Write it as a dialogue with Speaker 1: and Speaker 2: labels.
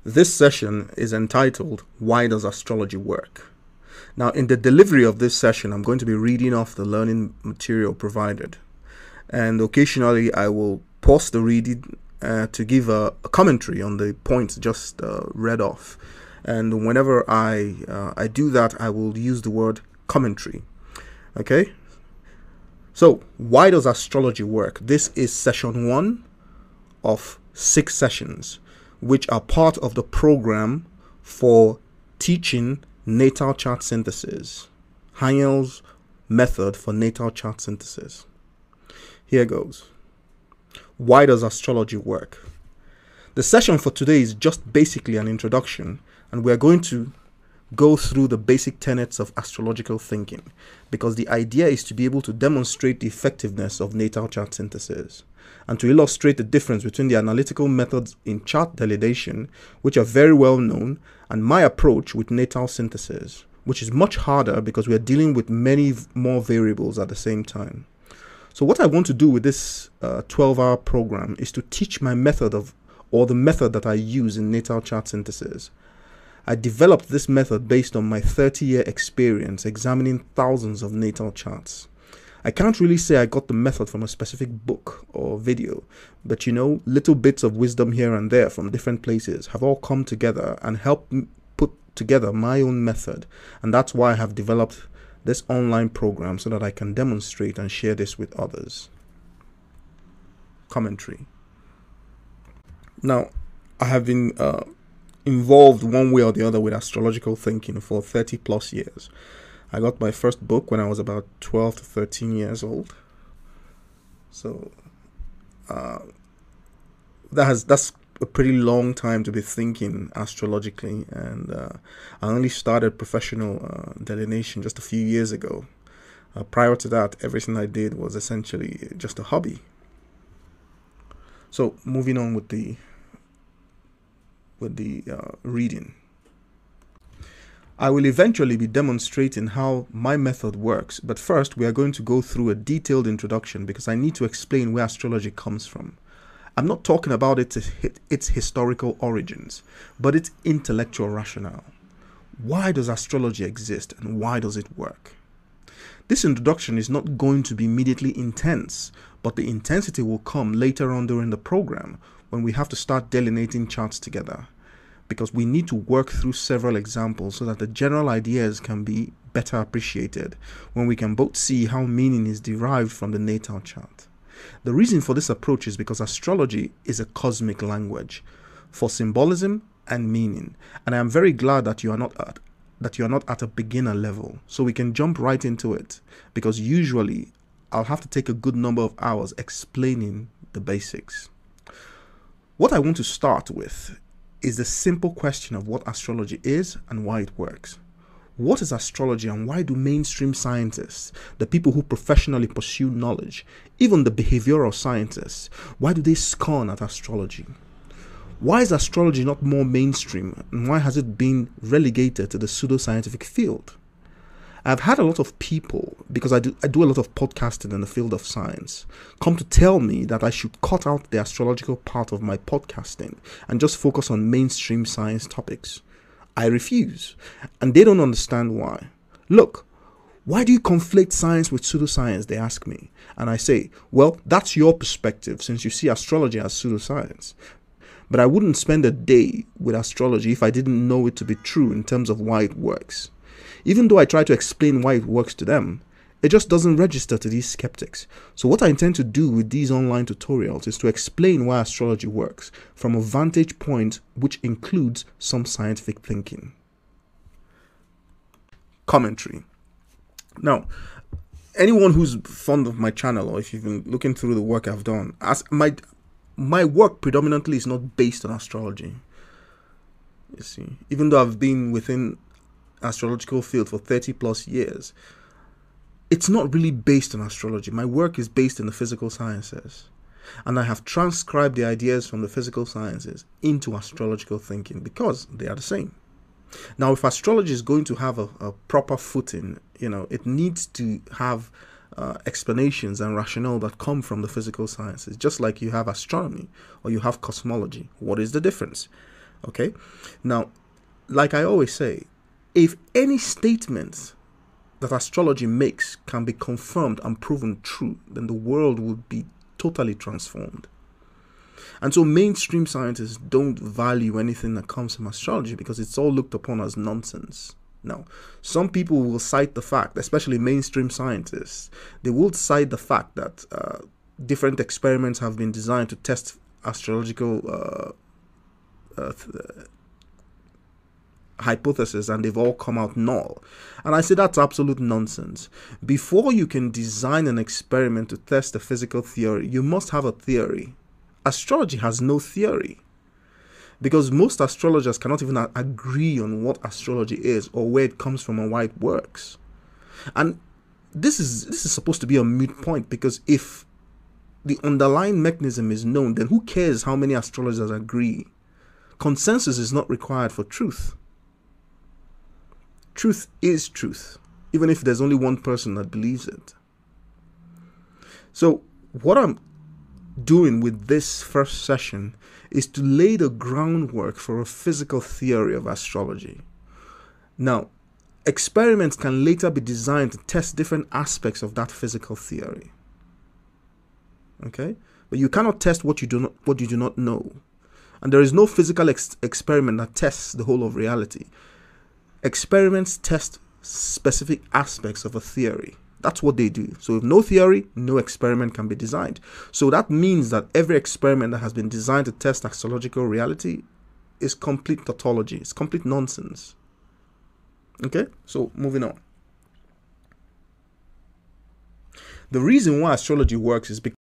Speaker 1: This session is entitled, Why Does Astrology Work? Now, in the delivery of this session, I'm going to be reading off the learning material provided. And occasionally, I will pause the reading to give a commentary on the points just read off. And whenever I do that, I will use the word commentary. Okay? So, why does astrology work? This is session 1 of 6 sessions, which are part of the program for teaching natal chart synthesis. Heinel's method for natal chart synthesis. Here goes. Why does astrology work? The session for today is just basically an introduction, and we're going to go through the basic tenets of astrological thinking, because the idea is to be able to demonstrate the effectiveness of natal chart synthesis and to illustrate the difference between the analytical methods in chart delineation, which are very well known, and my approach with natal synthesis, which is much harder because we are dealing with many more variables at the same time. So what I want to do with this 12-hour program is to teach my method or the method that I use in natal chart synthesis. I developed this method based on my 30-year experience examining thousands of natal charts. I can't really say I got the method from a specific book or video, but little bits of wisdom here and there from different places have all come together and helped me put together my own method. And that's why I have developed this online program so that I can demonstrate and share this with others. Commentary. Now, I have been involved one way or the other with astrological thinking for 30 plus years. I got my first book when I was about 12 to 13 years old. So that's a pretty long time to be thinking astrologically, and I only started professional delineation just a few years ago. Prior to that, everything I did was essentially just a hobby. So moving on with the reading. I will eventually be demonstrating how my method works, but first we are going to go through a detailed introduction because I need to explain where astrology comes from. I'm not talking about its historical origins, but its intellectual rationale. Why does astrology exist and why does it work? This introduction is not going to be immediately intense, but the intensity will come later on during the program when we have to start delineating charts together, because we need to work through several examples so that the general ideas can be better appreciated when we can both see how meaning is derived from the natal chart. The reason for this approach is because astrology is a cosmic language for symbolism and meaning, and I am very glad that you are not at a beginner level, so we can jump right into it, because usually I'll have to take a good number of hours explaining the basics. What I want to start with is the simple question of what astrology is and why it works. What is astrology and why do mainstream scientists, the people who professionally pursue knowledge, even the behavioral scientists, why do they scorn at astrology? Why is astrology not more mainstream, and why has it been relegated to the pseudoscientific field? I've had a lot of people, because I do a lot of podcasting in the field of science, come to tell me that I should cut out the astrological part of my podcasting and just focus on mainstream science topics. I refuse, and they don't understand why. Look, why do you conflate science with pseudoscience, they ask me. And I say, well, that's your perspective since you see astrology as pseudoscience. But I wouldn't spend a day with astrology if I didn't know it to be true in terms of why it works. Even though I try to explain why it works to them, it just doesn't register to these skeptics. So what I intend to do with these online tutorials is to explain why astrology works from a vantage point which includes some scientific thinking. Commentary. Now, anyone who's fond of my channel, or if you've been looking through the work I've done, as my work predominantly is not based on astrology. You see, even though I've been within astrological field for 30 plus years, it's not really based on astrology. My work is based in the physical sciences, and I have transcribed the ideas from the physical sciences into astrological thinking because they are the same. Now, if astrology is going to have a proper footing, it needs to have explanations and rationale that come from the physical sciences, just like you have astronomy or you have cosmology. What is the difference? Okay? Now, like I always say, if any statement that astrology makes can be confirmed and proven true, then the world would be totally transformed. And so mainstream scientists don't value anything that comes from astrology because it's all looked upon as nonsense. Now, some people will cite the fact, especially mainstream scientists, they will cite the fact that different experiments have been designed to test astrological hypothesis, and they've all come out null. And I say that's absolute nonsense. Before you can design an experiment to test a physical theory, you must have a theory. Astrology has no theory, because most astrologers cannot even agree on what astrology is or where it comes from and why it works. And this is supposed to be a moot point, because if the underlying mechanism is known, then who cares how many astrologers agree? Consensus is not required for truth. Truth is truth, even if there's only one person that believes it. So what I'm doing with this first session is to lay the groundwork for a physical theory of astrology. Now, experiments can later be designed to test different aspects of that physical theory. Okay? But you cannot test what you do not know. And there is no physical experiment that tests the whole of reality. Experiments test specific aspects of a theory. That's what they do. So with no theory, no experiment can be designed. So that means that every experiment that has been designed to test astrological reality is complete tautology. It's complete nonsense. Okay? So moving on. The reason why astrology works is because